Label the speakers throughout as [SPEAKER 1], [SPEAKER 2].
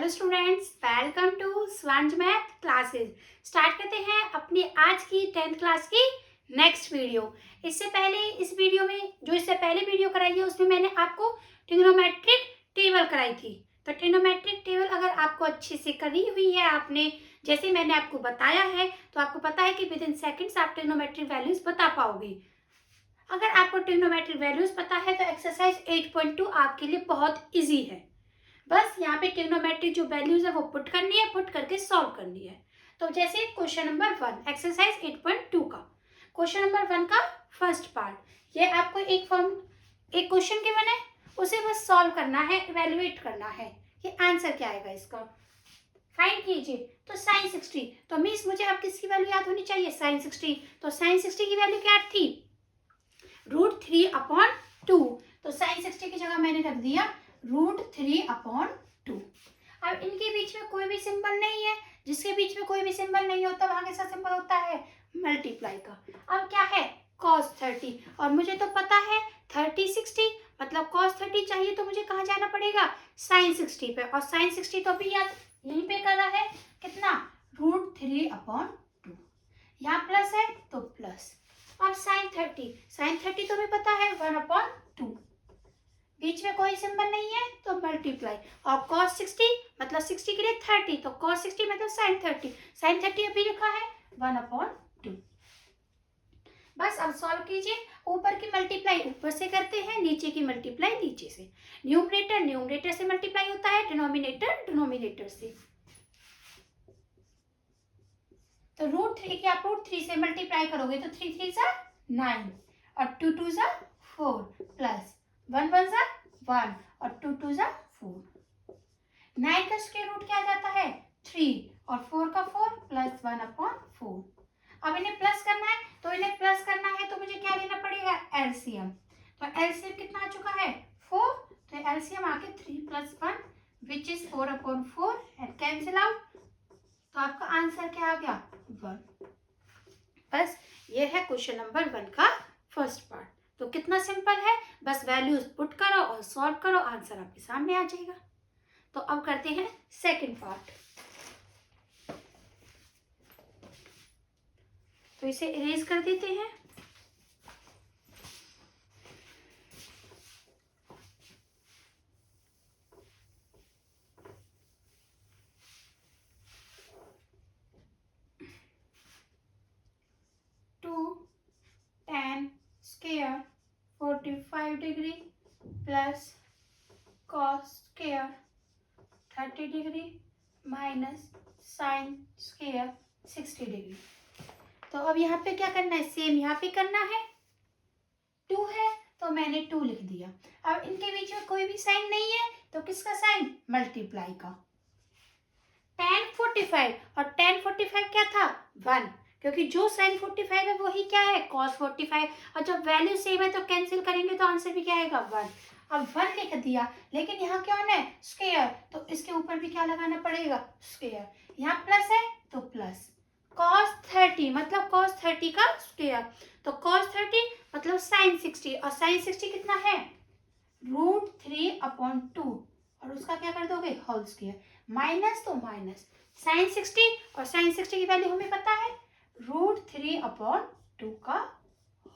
[SPEAKER 1] Hello students, welcome to Swans math classes. Start करते हैं अपनी आज की 10th क्लास की नेक्स्ट वीडियो। इससे पहले वीडियो कराई है उसमें मैंने आपको ट्रिग्नोमेट्रिक टेबल कराई थी। तो ट्रिग्नोमेट्रिक टेबल अगर आपको अच्छे से करी हुई है आपने, जैसे मैंने आपको बताया है, तो आपको पता है कि विद इन सेकेंड्स आप ट्रिग्नोमेट्रिक वैल्यूज बता पाओगे। अगर आपको ट्रिग्नोमेट्रिक वैल्यूज पता है तो एक्सरसाइज 8.2 आपके लिए बहुत ईजी है। बस यहाँ पे ट्रिग्नोमेट्रिक जो वैल्यूज है वो पुट करनी है, पुट करके सॉल्व करनी है। तो जैसे क्वेश्चन नंबर 1 एक्सरसाइज 8.2 का क्वेश्चन नंबर 1 का फर्स्ट पार्ट, ये आपको एक क्वेश्चन गिवन है, उसे बस सॉल्व करना है, इवेल्युएट करना है कि आंसर क्या आएगा इसका। फाइंड कीजिए। तो sin 60, तो मीन्स मुझे अब किसकी वैल्यू याद होनी चाहिए, sin 60। तो sin 60 की वैल्यू क्या थी, √3/2। तो sin 60 की जगह मैंने रख दिया √3/2। अब इनके बीच में कोई भी सिंबल नहीं है, जिसके बीच में कोई भी सिंबल नहीं होता वहां कैसा सिंबल होता है, मल्टीप्लाई का। अब क्या है, cos 30, और मुझे तो पता है 30 60 मतलब cos 30 चाहिए, तो मुझे कहाँ जाना पड़ेगा, sin 60 पे। और sin 60 तो अभी याद यहीं पे कर रहा है, कितना, √3/2। यहाँ प्लस है तो प्लस। अब sin 30 तो भी पता है 1/2, बीच में कोई सिंबल नहीं है तो मल्टीप्लाई। और cos 60 मतलब 60 के लिए 30, तो cos 60 मतलब sin 30 अभी लिखा है 1/2। बस अब सॉल्व कीजिए। ऊपर की मल्टीप्लाई ऊपर से करते हैं, नीचे की मल्टीप्लाई नीचे से। न्यूमरेटर से मल्टीप्लाई होता है, डिनोमिनेटर से। तो √3 की आप √3 से मल्टीप्लाई करोगे तो 3 3 सा 9 और 2 2 सा 4 प्लस 1 1 सा 1 और 2 2 सा 4। 9 का स्क्वायर रूट क्या जाता है, 3, और 4 का 4 प्लस 1/4। अब इन्हें प्लस करना है, तो मुझे क्या लेना पड़ेगा, एलसीएम। तो एलसीएम कितना आ चुका है, 4। तो एलसीएम आके 3 + 1 which is 4/4 and cancel out. तो आपका आंसर क्या आ गया, 1। बस ये है क्वेश्चन नंबर 1 का फर्स्ट पार्ट। तो कितना सिंपल है, बस वैल्यूज पुट करो और सॉल्व करो, आंसर आपके सामने आ जाएगा। तो अब करते हैं सेकंड पार्ट। तो इसे इरेज कर देते हैं। tan square 45 degree plus cos square 30 degree minus sin square 60 degree. तो अब यहाँ पे क्या करना है, सेम यहाँ पे करना है। 2 है तो मैंने 2 लिख दिया। अब इनके बीच में कोई भी साइन नहीं है, तो किसका साइन, मल्टीप्लाई का। tan 45 और tan 45 क्या था, 1, क्योंकि जो sin 45 है वही क्या है, cos 45। और जब वैल्यू सेम है तो कैंसिल करेंगे तो आंसर भी क्या आएगा, 1। अब 1 लिख दिया, लेकिन यहाँ क्या होना है, स्क्वायर, तो इसके ऊपर भी क्या लगाना पड़ेगा, स्क्वायर। यहाँ प्लस है तो प्लस। cos 30 मतलब cos 30 का स्क्वायर, तो cos 30 मतलब sin 60, और sin 60 कितना है, √3/2, और उसका क्या कर दोगे, होल स्क्वायर। माइनस तो माइनस, sin 60 और sin 60 की वैल्यू हमें पता है, √3/2 का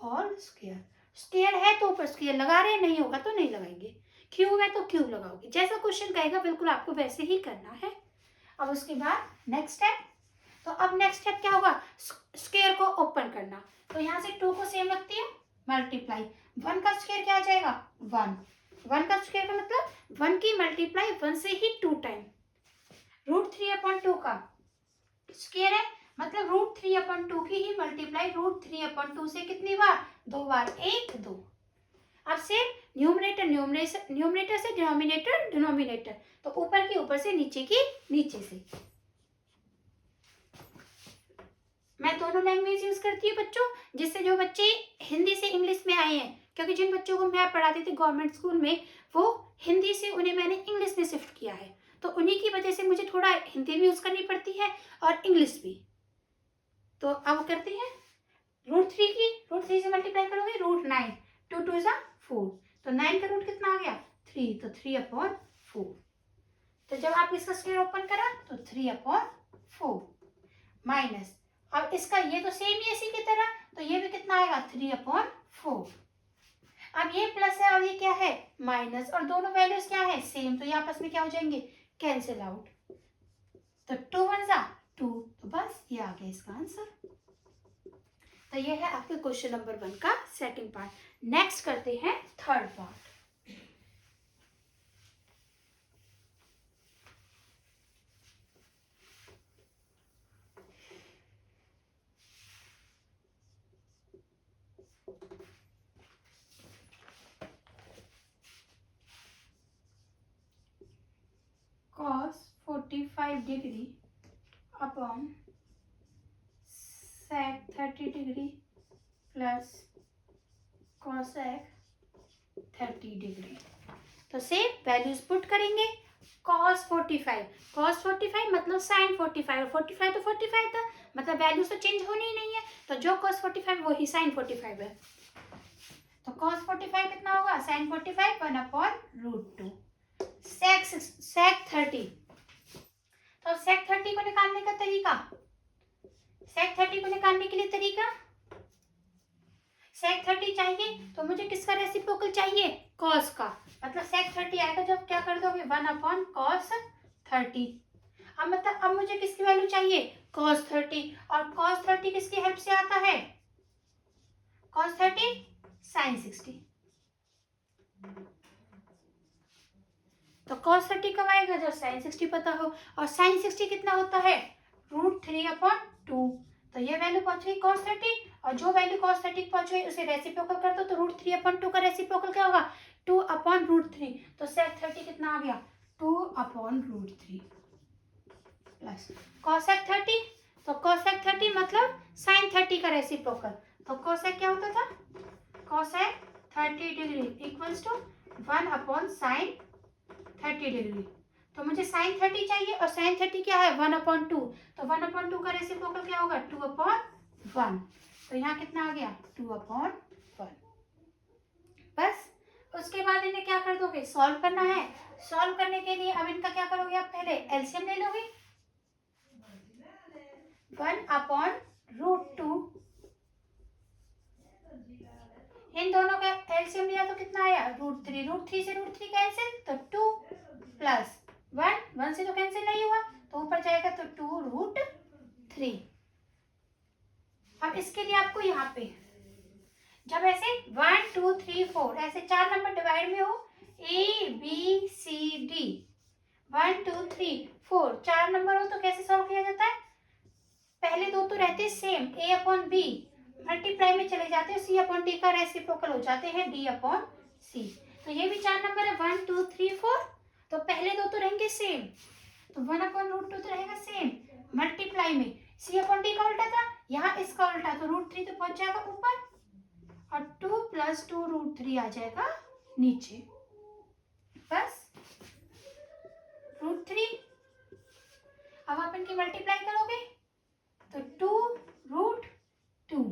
[SPEAKER 1] होल स्क्वायर। स्क्वायर है तो ऊपर स्क्वायर लगा रहे हैं, नहीं होगा तो नहीं लगाएंगे। क्यूब है तो क्यूब लगाओगे, जैसा क्वेश्चन कहेगा बिल्कुल आपको वैसे ही करना है। अब उसके बाद नेक्स्ट स्टेप, तो अब नेक्स्ट स्टेप क्या होगा, स्क्वायर को ओपन करना। तो यहाँ से 2 को सेम रखती हूँ, मल्टीप्लाई 1 का स्क्वायर क्या आ जाएगा, 1 का स्क्वायर का मतलब 1 की मल्टीप्लाई 1 से ही 2 टाइम। √3/2 का स्क्वायर है मतलब √3/2 की ही मल्टीप्लाई √3/2 से कितनी बार, 2 बार, 1 2। अब से न्यूमरेटर से डिनोमिनेटर, तो ऊपर की ऊपर से, नीचे की नीचे से। मैं दोनों लैंग्वेज यूज करती हूँ बच्चों, जिससे जो बच्चे हिंदी से इंग्लिश में आए हैं, क्योंकि जिन बच्चों को मैं पढ़ाती थी गवर्नमेंट स्कूल में, वो हिंदी से उन्हें मैंने इंग्लिश में शिफ्ट किया है, तो उन्हीं की वजह से मुझे थोड़ा हिंदी भी यूज करनी पड़ती है और इंग्लिश भी। तो अब करते हैं √3 से मल्टीप्लाई करोगे, √9, 2 2 सा 4, तो 9 का रूट कितना आ गया, 3, तो 3/4। तो जब आप इसका स्क्वायर ओपन करा तो 3/4 माइनस, अब इसका ये तो सेम ही इसी की तरह, तो ये भी कितना आएगा 3/4। अब ये प्लस है और ये क्या है माइनस, और दोनों वैल्यूज क्या है सेम, तो ये आपस में क्या हो जाएंगे कैंसिल आउट। तो 2 1 जा 2, तो बस ये आ गया इसका आंसर। तो ये है आपके क्वेश्चन नंबर 1 का सेकंड पार्ट। नेक्स्ट करते हैं third part. cos 45 degree upon sec 30 degree plus cosec 30 degree. तो सेम वैल्यूज पुट करेंगे। cos 45 मतलब sin 45, और 45 तो 45 था, मतलब वैल्यूज तो चेंज होनी ही नहीं है, तो जो cos 45 वही sin 45 है। तो cos 45 कितना होगा sin 45 1/√2 sec 30। तो sec 30 को निकालने का तरीका, sec 30 को निकालने के लिए तरीका, sec 30 चाहिए तो मुझे किसका रेसिप्रोकल चाहिए cos का, मतलब sec 30 आएगा जब क्या कर दोगे 1/cos 30। अब मतलब अब मुझे किसकी वैल्यू चाहिए cos 30, और cos 30 किसकी हेल्प से आता है cos 30 sin 60। तो cos 30 कब आएगा जब sin 60 पता हो, और sin 60 कितना होता है √3/2। तो ये वैल्यू पहुंच गई cos 30, और जो वैल्यू cos 30 पहुंच गई उसे रेसिप्रोकल कर दो, तो √3/2 का रेसिप्रोकल क्या होगा 2/√3। तो sec 30 कितना आ गया 2/√3 प्लस cosec 30। तो cosec 30 मतलब sin 30 का रेसिप्रोकल, तो cosec क्या होता था cosec 30 degree equals to 1/sin 30 degree. तो मुझे sin 30 चाहिए और sin 30 क्या है 1/2, तो 1/2 का रेसिप्रोकल क्या होगा 2/1। तो यहाँ कितना आ गया 2/1। बस उसके बाद इन्हें क्या कर दोगे सॉल्व करना है। सॉल्व करने के लिए अब इनका क्या करोगे आप पहले एलसीएम ले लोगे 1/√2, इन दोनों का एलसीएम लिया तो कितना आया √3 से √3 कैंसिल, तो 2 प्लस 1 से तो कैंसिल नहीं हुआ, तो ऊपर जाएगा तो 2√3। अब इसके लिए आपको यहाँ पे जब ऐसे 1 2 3 4 ऐसे 4 नंबर डिवाइड में हो ABCD 1 2 3 4 4 नंबर हो तो कैसे सॉल्व किया जाता है, पहले दो तो रहते सेम A/B, मल्टीप्लाई में चले जाते हैं C/D का रेसिप्रोकल हो जाते हैं D/C। तो ये भी 4 नंबर है 1 2 3 4, तो पहले दो तो रहेंगे सेम, तो 1/√2 तो रहेगा सेम, मल्टीप्लाई में C/D का उल्टा था यहाँ इसका उल्टा, तो √3 तो पहुंच जाएगा ऊपर और 2 + 2√3 आ जाएगा नीचे। बस √3, अब आप इनकी मल्टीप्लाई करोगे तो 2√2,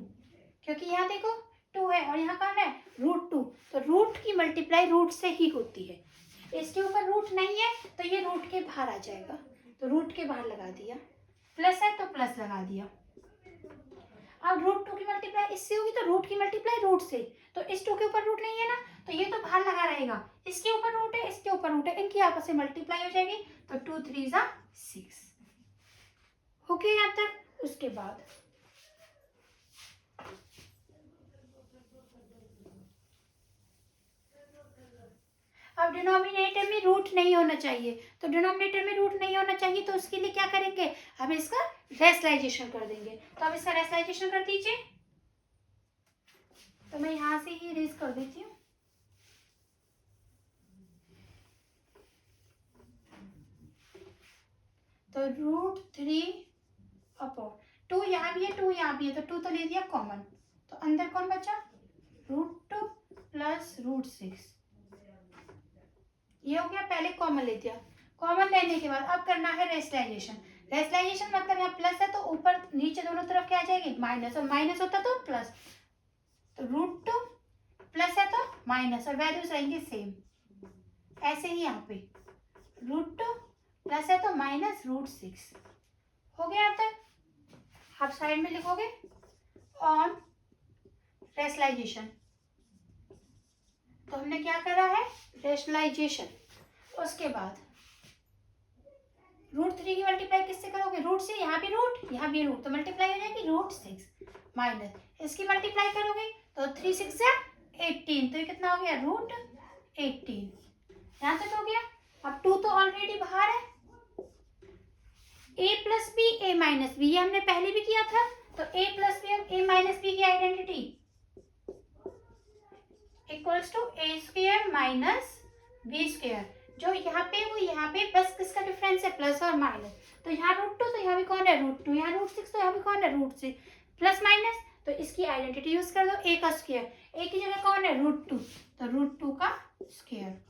[SPEAKER 1] क्योंकि यहाँ देखो 2 है और यहाँ कौन है √2, तो रूट की मल्टीप्लाई रूट से ही होती है। इसके ऊपर रूट नहीं है तो ये रूट के बाहर आ जाएगा, तो रूट के बाहर लगा दिया, प्लस है तो प्लस लगा दिया। अब √2 की मल्टीप्लाई इससे होगी तो रूट की मल्टीप्लाई रूट से, तो इस 2 के ऊपर रूट नहीं है ना तो ये तो बाहर लगा रहेगा, इसके ऊपर रूट है इसके ऊपर रूट है, इनकी आपस में मल्टीप्लाई हो जाएगी, तो 2 3 6 हो गया यहाँ तक। उसके बाद अब डिनोमिनेटर में रूट नहीं होना चाहिए, तो डिनोमिनेटर में रूट नहीं होना चाहिए तो उसके लिए क्या करेंगे हम इसका रेशनलाइजेशन कर देंगे। तो अब इसका रेशनलाइजेशन कर दीजिए, तो मैं यहां से ही रेस कर देती हूँ। तो √3/2 यहाँ भी है 2 यहाँ भी है, तो 2 तो ले दिया कॉमन, तो अंदर कौन बचा √2 + √6, ये हो गया, पहले कॉमन ले दिया। कॉमन लेने के बाद अब करना है रेशनलाइजेशन। रेशनलाइजेशन मतलब यहाँ प्लस है तो ऊपर नीचे दोनों तरफ क्या आ जाएगी माइनस, और माइनस होता तो प्लस, तो √2 प्लस है तो माइनस, और वैल्यूज रहेंगी सेम। ऐसे ही यहाँ पे √2 प्लस है तो -√6 हो गया आता है। आप साइड में लिखोगे ऑन रेशनलाइजेशन। तो हमने क्या करा है, रेशनलाइजेशन। उसके बाद √3 की मल्टीप्लाई किससे करोगे, रूट से, यहाँ भी रूट यहाँ भी रूट, तो मल्टीप्लाई हो जाएगी √6 माइनस इसकी मल्टीप्लाई करोगे तो 3 6 18, तो ये कितना हो गया √18। यहाँ तक हो गया। अब 2 तो ऑलरेडी बाहर है, a plus B A minus B, ये हमने पहले भी किया था। तो a प्लस बी और a माइनस बी की identity equals to a square minus b square. जो यहाँ पे वो यहाँ पे बस किसका डिफरेंस है, प्लस और माइनस। तो यहाँ √2 तो यहाँ भी कौन है √2, यहाँ √6 तो यहाँ भी कौन है √6, प्लस माइनस तो इसकी आइडेंटिटी यूज कर दो, a का स्क्वायर, a की जगह कौन है √2 तो √2 का स्क्वायर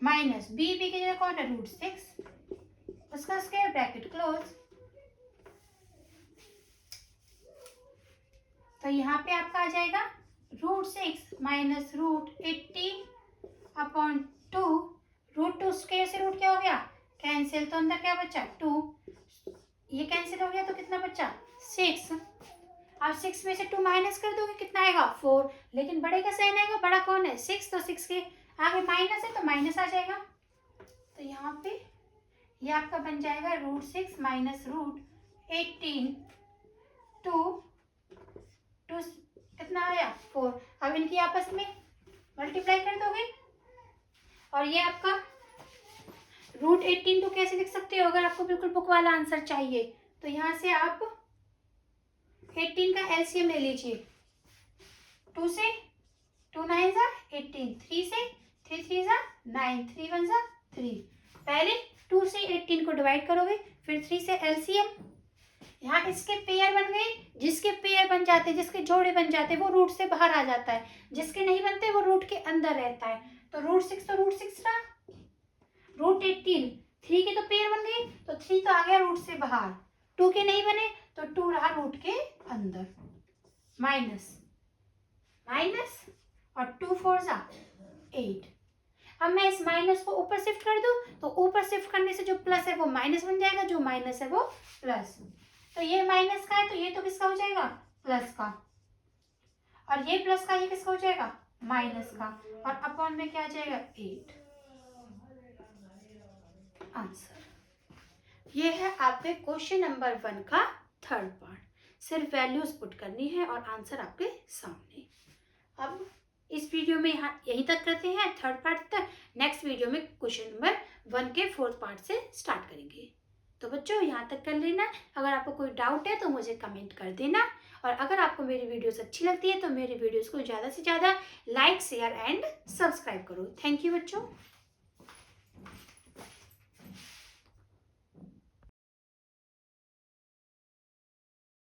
[SPEAKER 1] माइनस b की जगह कौन है √6 उसका स्क्वायर, ब्रैकेट क्लोज। तो यहाँ पे आपका आ जाएगा √6 माइनस √18 अपॉन 2, √2 स्क्वायर से रूट क्या हो गया कैंसिल, तो अंदर क्या बचा 2, ये कैंसिल हो गया तो कितना बचा 6। अब 6 में से 2 माइनस कर दोगे कितना आएगा 4, लेकिन बड़े का साइन आएगा, बड़ा कौन है 6, तो 6 के आगे माइनस है तो माइनस आ जाएगा। तो यहाँ पे ये आपका बन जाएगा √6 माइनस √18 2 कितना आया 4। अब इनकी आपस में मल्टीप्लाई कर दोगे और ये आपका √18 तो कैसे लिख सकते हो, अगर आपको बिल्कुल बुक वाला आंसर चाहिए तो यहाँ से आप 18 का एलसीएम ले लीजिए। 2 से 2 9 जा 18, 3 से 3 3 जा 9, 3 1 जा 3। पहले 2 से 18 को डिवाइड करोगे, फिर 3 से एलसीएम। यहाँ इसके पेयर बन गए, जिसके पेयर बन जाते, जिसके जोड़े बन जाते वो रूट से बाहर आ जाता है, जिसके नहीं बनते वो रूट के अंदर रहता है। तो √6 तो √6 रहा, √18 3 के तो पेयर बन गए तो 3 तो आ गया रूट से बाहर, 2 के नहीं बने तो 2 रहा रूट के अंदर, माइनस माइनस और 2 4 जा 8। अब मैं इस माइनस को ऊपर शिफ्ट कर दूं तो ऊपर शिफ्ट करने से जो प्लस है वो माइनस बन जाएगा, जो माइनस है वो प्लस। तो ये माइनस का है तो ये तो किसका हो जाएगा प्लस का, और ये प्लस का ये किसका हो जाएगा माइनस का, और अपॉन में क्या आ जाएगा 8। आंसर ये है आपके क्वेश्चन नंबर 1 का थर्ड पार्ट। सिर्फ वैल्यूज पुट करनी है और आंसर आपके सामने। अब इस वीडियो में यहाँ यहीं तक करते हैं, थर्ड पार्ट तक। नेक्स्ट वीडियो में क्वेश्चन नंबर 1 के फोर्थ पार्ट से स्टार्ट करेंगे। तो बच्चों यहाँ तक कर लेना। अगर आपको कोई डाउट है तो मुझे कमेंट कर देना, और अगर आपको मेरी वीडियोस अच्छी लगती है तो मेरी वीडियोस को ज़्यादा से ज़्यादा लाइक शेयर एंड सब्सक्राइब करो। थैंक यू बच्चों।